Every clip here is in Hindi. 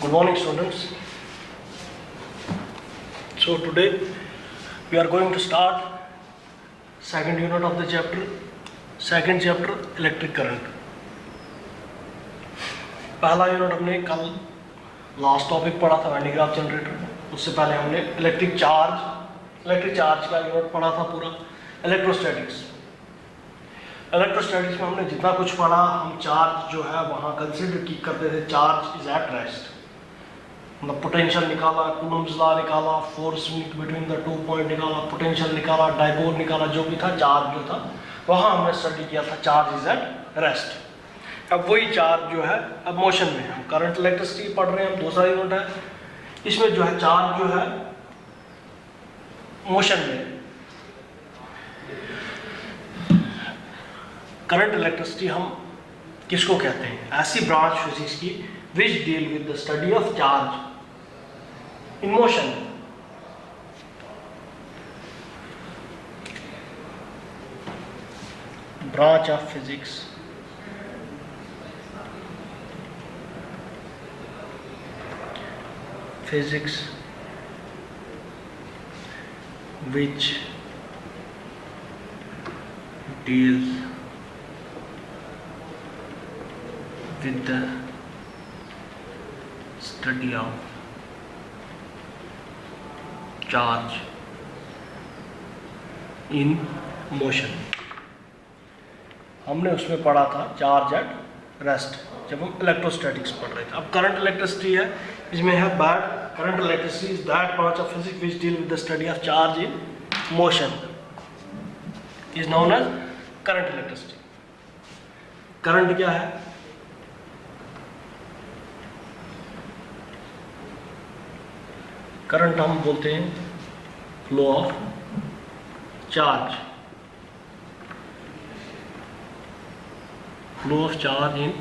Good morning, students. So today we are going to start second unit of the chapter, second chapter electric current. पहला यूनिट हमने कल लास्ट टॉपिक पढ़ा था वैंडीग्राफ जनरेटर, उससे पहले हमने इलेक्ट्रिक चार्ज का यूनिट पढ़ा था पूरा। इलेक्ट्रोस्टैटिक्स में हमने जितना कुछ पढ़ा, हम चार्ज जो है वहाँ कंसिडर की करते थे, चार्ज इज एट रेस्ट, मतलब पोटेंशियल निकाला, कूलम्ब्स लॉ निकाला, फोर्स बिटवीन द 2 पॉइंट निकाला, पोटेंशियल निकाला, डाइपोल निकाला, जो भी था चार्ज जो था वहाँ हमने स्टडी किया था, चार्ज इज एट रेस्ट। अब वही चार्ज जो है अब मोशन में है, हम करंट इलेक्ट्रिसिटी पढ़ रहे हैं, हम दूसरा यूनिट है, इसमें जो है चार्ज जो है मोशन में। करंट इलेक्ट्रिसिटी हम किसको कहते हैं? ऐसी ब्रांच फिजिक्स की which deal with the study of charge in motion. Branch of physics which deals with the study of charge in motion। हमने उसमें पढ़ा था चार्ज एट रेस्ट जब हम इलेक्ट्रोस्टैटिक्स पढ़ रहे थे। अब करंट इलेक्ट्रिसिटी है, इसमें है बैड current electricity is that branch of physics which deal with the study of charge in motion is known as current electricity. Current क्या है? करंट हम बोलते हैं flow of charge, flow of charge in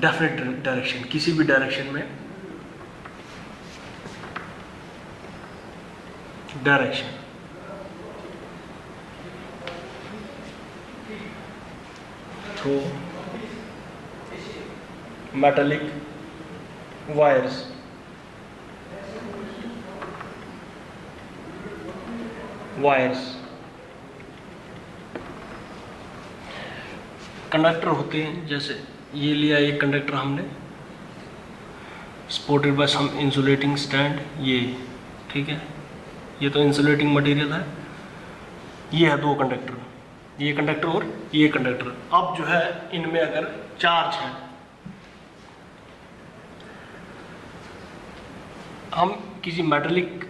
definite direction, किसी भी डायरेक्शन में direction. Through metallic wires, conductor होते हैं, जैसे ये लिया एक कंडक्टर हमने, supported by some insulating stand, ये ठीक है, ये तो इंसुलेटिंग मटेरियल है, ये है दो कंडक्टर, ये कंडक्टर और ये कंडक्टर। अब जो है इनमें अगर चार्ज है, हम किसी मेटालिक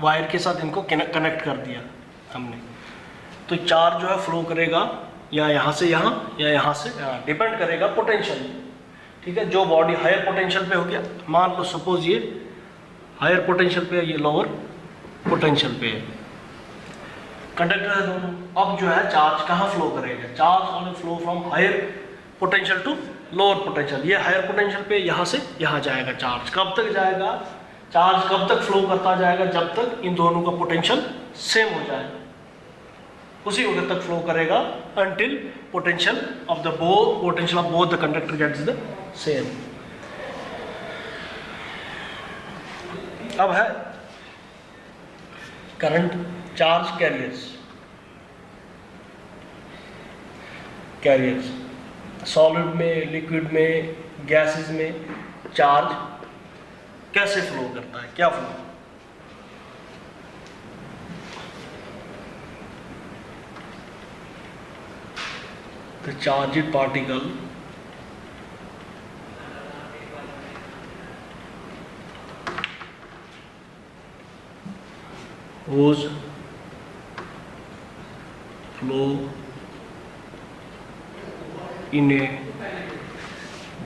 वायर के साथ इनको कनेक्ट कर दिया हमने, तो चार्ज जो है फ्लो करेगा या यहाँ से यहाँ या यहाँ से यहाँ, डिपेंड करेगा पोटेंशियल, ठीक है। जो बॉडी हायर पोटेंशियल पे हो गया, मान लो सपोज ये हायर पोटेंशियल पे है, ये लोअर पोटेंशियल पे है, कंडक्टर है दोनों। अब जो है चार्ज कहाँ फ्लो करेगा? Charge only flow from higher potential to lower potential. ये हायर पोटेंशियल पे यहाँ से यहाँ जाएगा चार्ज। कब तक जाएगा चार्ज? कब तक फ्लो करता जाएगा? जब तक इन दोनों का पोटेंशियल सेम हो जाए, उसी वक्त तक फ्लो करेगा until potential of both the conductor gets the same। अब है करंट चार्ज कैरियर्स, सॉलिड में, लिक्विड में, गैसेस में चार्ज कैसे फ्लो करता है, क्या flow? The charged particle whose flow in a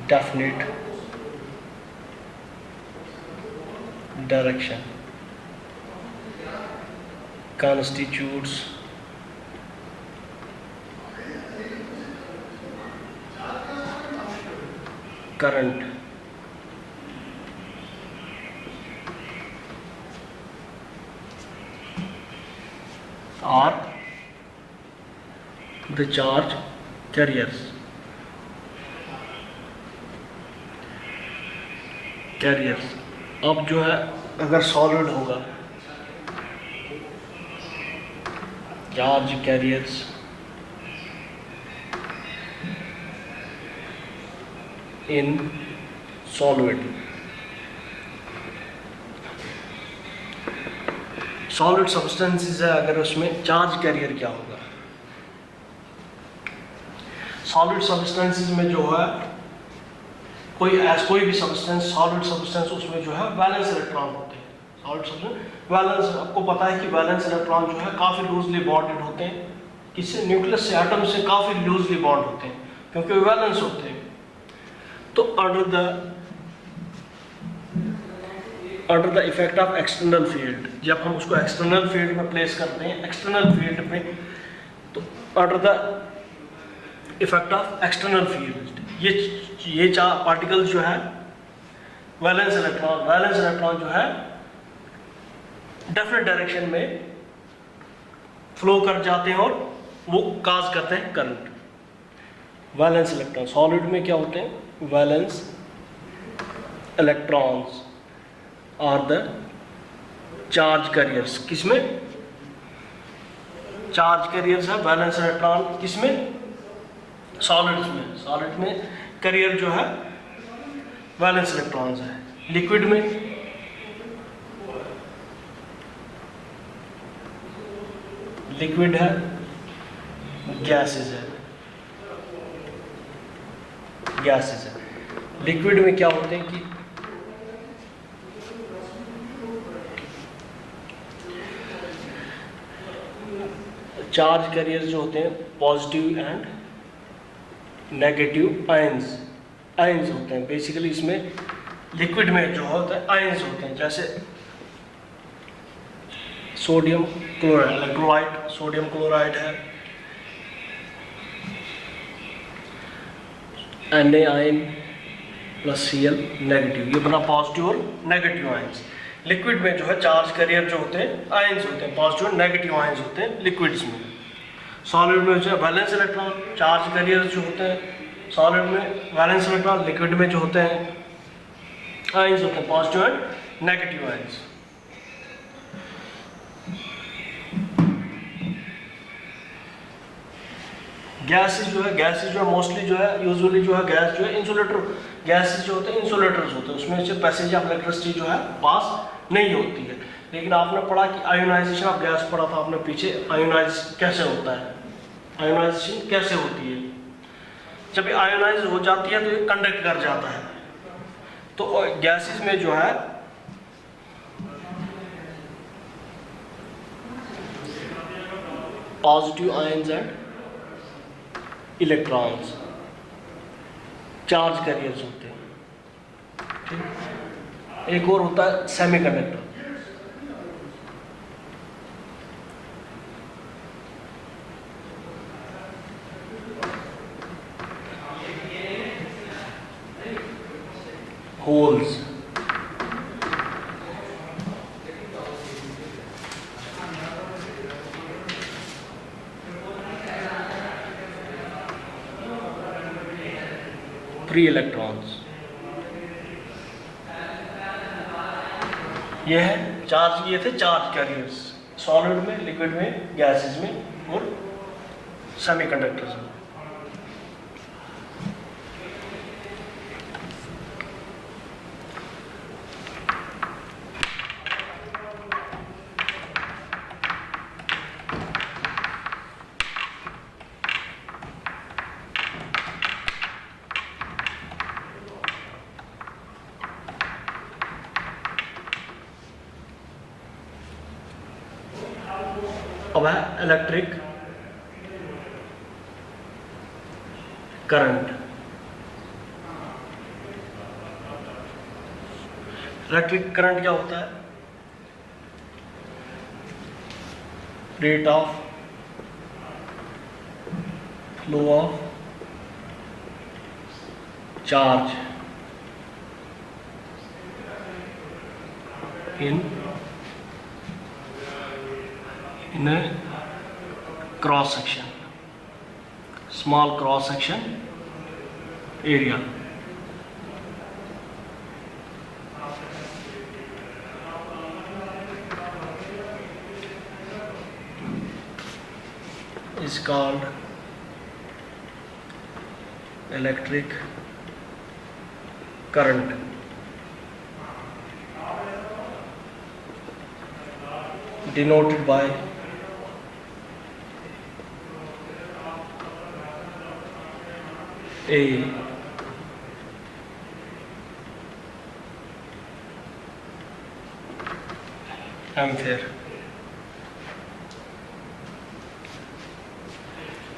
definite direction constitutes current। are the charge carriers। Carriers. अब जो है अगर सॉलिड होगा, charge carriers in solid, solid substances है, अगर उसमें चार्ज कैरियर क्या होगा। सॉलिड सब्सटेंसेस में जो है कोई भी सब्सटेंस, सॉलिड सब्सटेंस, उसमें जो है वैलेंस इलेक्ट्रॉन होते हैं। सॉलिड सब्सटेंस वैलेंस, आपको पता है कि वैलेंस इलेक्ट्रॉन जो है काफ़ी लूजली बॉन्डेड होते हैं, किससे, न्यूक्लियस से, एटम से काफ़ी लूजली बॉन्ड होते हैं, क्योंकि वे वैलेंस होते हैं। तो under the effect of external field, जब हम उसको एक्सटर्नल फील्ड में प्लेस करते हैं, एक्सटर्नल फील्ड में, तो under the effect of external field ये चार पार्टिकल्स जो है वैलेंस इलेक्ट्रॉन जो है डेफिनेट डायरेक्शन में फ्लो कर जाते हैं और वो काज करते हैं करंट। वैलेंस इलेक्ट्रॉन सॉलिड में क्या होते हैं, valence electrons are the charge carriers, किसमें, चार्ज कैरियर्स है वैलेंस इलेक्ट्रॉन, किसमें, सॉलिड में कैरियर जो है वैलेंस इलेक्ट्रॉन्स है। लिक्विड में लिक्विड है, गैसेस है, लिक्विड में क्या होते हैं कि चार्ज कैरियर्स जो होते हैं पॉजिटिव एंड नेगेटिव आयंस होते हैं। बेसिकली इसमें लिक्विड में जो होता है आयंस होते हैं, जैसे sodium chloride, electrolyte sodium chloride है, Na ion plus Cl negative, ये बना पॉजिटिव और नेगेटिव आयंस। लिक्विड में जो है चार्ज कैरियर जो होते हैं आयंस होते हैं, पॉजिटिव और नेगेटिव आयंस होते हैं लिक्विड्स में। सॉलिड में जो है वैलेंस इलेक्ट्रॉन, चार्ज कैरियर जो होते हैं सॉलिड में, वैलेंस इलेक्ट्रॉन लिक्विड में जो होते हैं आयंस होते हैं, positive and negative ions. Gases जो है मोस्टली जो है यूजुअली जो है गैस जो है इंसुलेटर, गैसेस जो होते हैं इंसुलेटर्स होते हैं, उसमें से पैसेज ऑफ इलेक्ट्रिसिटी जो है पास नहीं होती है। लेकिन आपने पढ़ा कि आयोनाइजेशन ऑफ गैस पढ़ा था आपने पीछे, आयोनाइज कैसे होता है, आयोनाइजेशन कैसे होती है, जब ये आयोनाइज हो जाती है तो ये कंडक्ट कर जाता है। तो गैसेस में जो है positive ions and electrons charge carriers होते हैं, ठीक। एक और होता है सेमीकंडक्टर, होल्स, फ्री इलेक्ट्रॉन्स, ये है चार्ज, ये थे चार्ज कैरियर्स सॉलिड में, लिक्विड में, गैसेस में और सेमीकंडक्टर्स में। अब है इलेक्ट्रिक करंट। इलेक्ट्रिक करंट क्या होता है, rate of flow of charge in a cross section, small cross section area। is called electric current. Denoted by A. Ampere.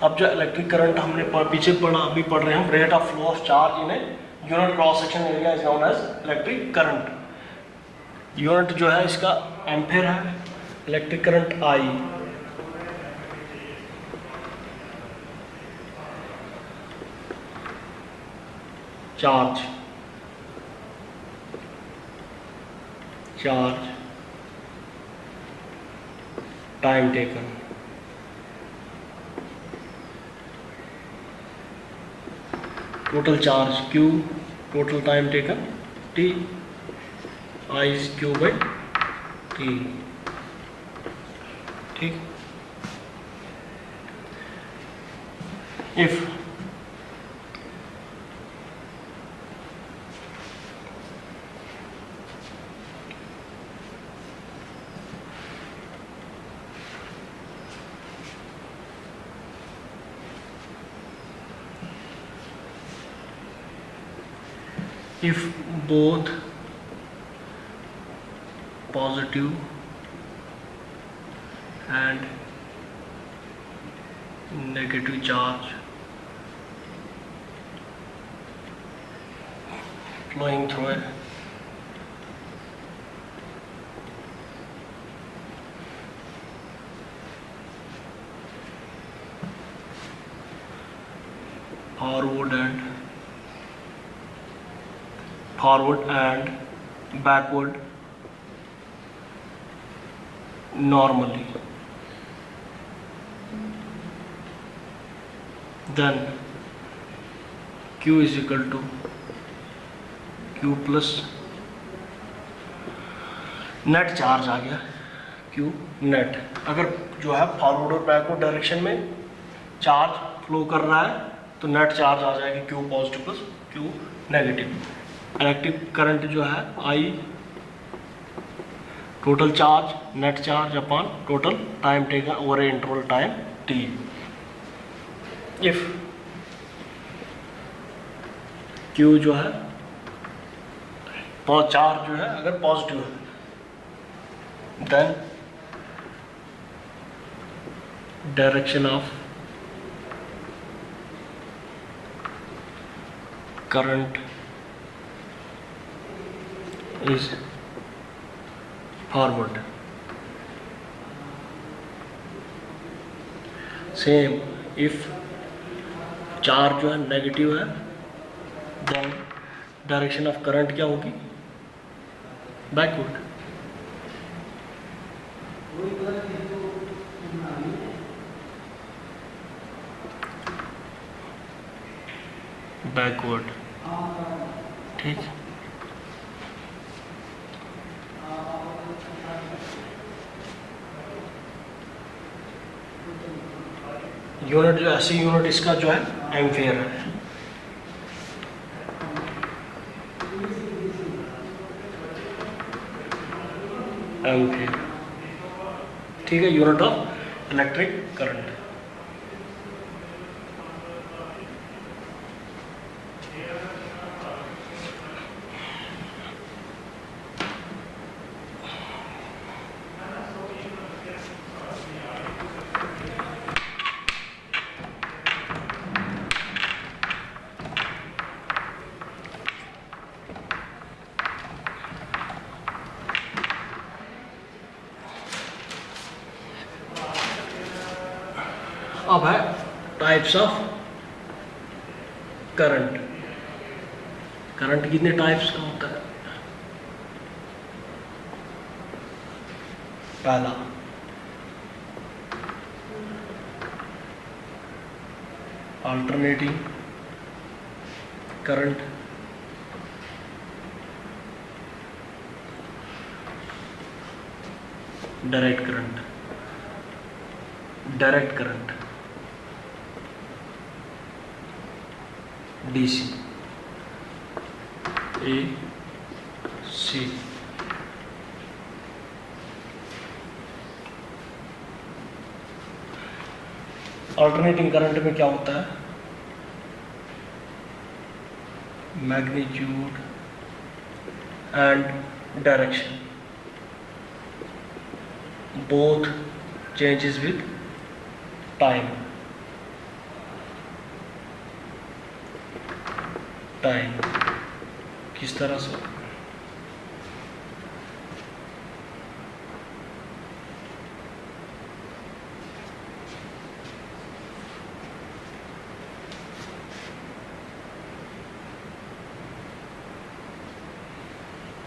अब जो इलेक्ट्रिक करंट हमने पीछे पढ़ा, अभी पढ़ रहे हैं हम, rate of flow of charge in a unit cross section area is known as electric current. Unit जो है इसका एम्पेयर है। Electric current I charge time taken, total charge Q, total time taken T, I is Q by T। ठीक। if both positive and negative charge flowing through a forward and backward normally, then Q is equal to Q plus net charge आ गया Q नेट। अगर जो है फॉरवर्ड और बैकवर्ड डायरेक्शन में चार्ज फ्लो कर रहा है तो नेट चार्ज आ जाएगा Q positive plus Q negative. Electric current जो है I total charge net charge upon total time taken over a interval time T। If Q जो है चार्ज जो है अगर पॉजिटिव है then direction of current is forward। Same if charge जो है नेगेटिव है देन डायरेक्शन ऑफ करंट क्या होगी बैकवर्ड। बैकवर्ड ठीक। यूनिट जो ऐसी यूनिट इसका जो है एम्पेयर है। एम्पेयर ठीक है, यूनिट ऑफ इलेक्ट्रिक करंट। अब है टाइप्स ऑफ करंट। करंट कितने टाइप्स का होता है? पहला alternating current, direct current. Direct current DC, AC। Alternating current में क्या होता है, magnitude and direction both changes with time. किस तरह से,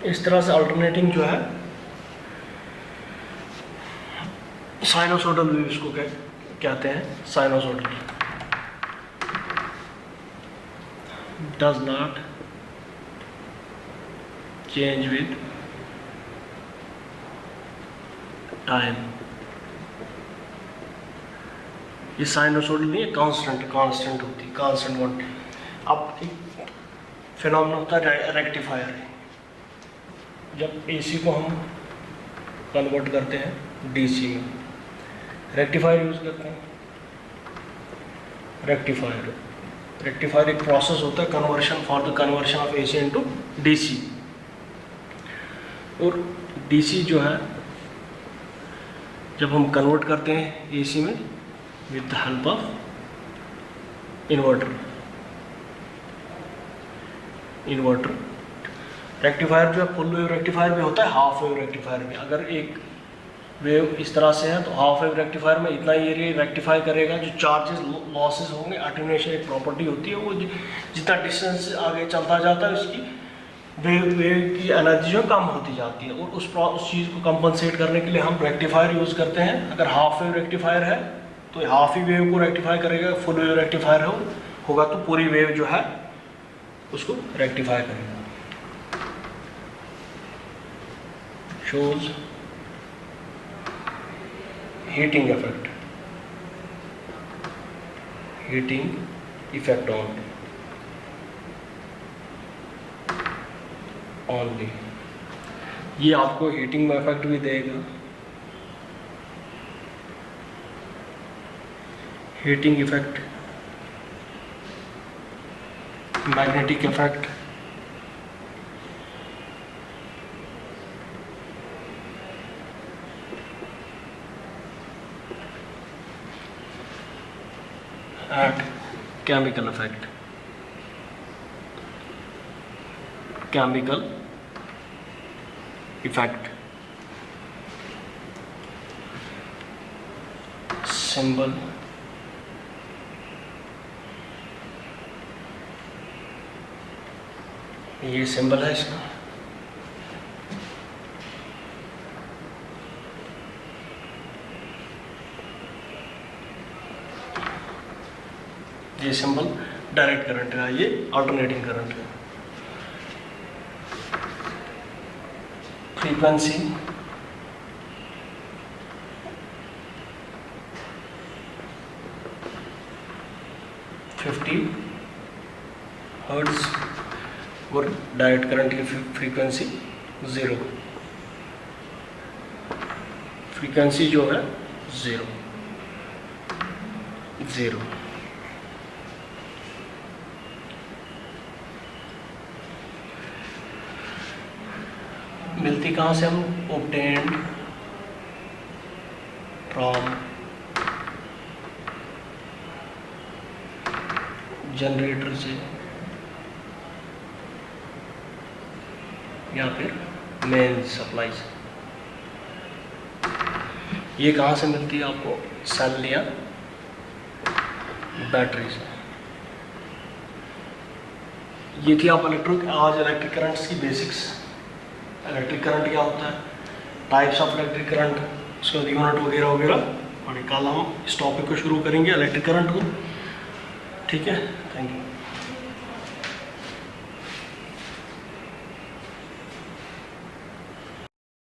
इस तरह से अल्टरनेटिंग जो है साइनोसोडल वेव्स को कहते हैं। Sinusoidal does not change with time. ये साइनोसोडल नहीं है, कांस्टेंट होती है, कांस्टेंट क्वांटिटी। अब एक फिनोमेना होता है रेक्टिफायर। जब AC को हम कन्वर्ट करते हैं DC में, रेक्टिफायर यूज़ करते हैं। रेक्टिफायर एक प्रोसेस होता है conversion, for the conversion of AC into DC। और DC जो है जब हम कन्वर्ट करते हैं AC में with the help of inverter. Rectifier जो है फुल वेव रेक्टिफायर भी होता है, हाफ वेव रेक्टिफायर भी। अगर एक वेव इस तरह से है तो हाफ वेव रेक्टिफायर में इतना ही एरिया रेक्टिफाई करेगा। जो चार्जेस लॉसेस होंगे, अटेन्यूएशन एक प्रॉपर्टी होती है, वो जितना डिस्टेंस आगे चलता जाता है उसकी वेव की एनर्जी जो कम होती जाती है। और उस चीज़ को कंपनसेट करने के लिए हम रेक्टिफायर यूज़ करते हैं। अगर हाफ वेव रेक्टिफायर है तो हाफ ही वेव को रेक्टिफाई करेगा, फुल वेव रेक्टिफायर होगा तो पूरी वेव जो है उसको रेक्टिफाई करेगा। shows heating effect only। ये आपको हीटिंग इफेक्ट भी देगा। Heating effect, magnetic effect, and chemical effect। Symbol ये सिंबल है इसका। ये सिंबल डायरेक्ट करंट है, ये अल्टरनेटिंग करंट है। फ्रीक्वेंसी हर्ट्ज और डायरेक्ट करंट की फ्रीक्वेंसी 0। फ्रीक्वेंसी जो है 0। मिलती कहाँ से, हम ऑब्टेन्ड फ्रॉम जनरेटर से या फिर मेन सप्लाई से। ये कहाँ से मिलती है आपको, सेल या बैटरी से। ये थी आप आज इलेक्ट्रिक करंट्स की बेसिक्स। इलेक्ट्रिक करंट क्या होता है, टाइप्स ऑफ इलेक्ट्रिक करंट, उसके बाद यूनिट वगैरह वगैरह। और कल हम इस टॉपिक को शुरू करेंगे इलेक्ट्रिक करंट को। ठीक है, थैंक यू।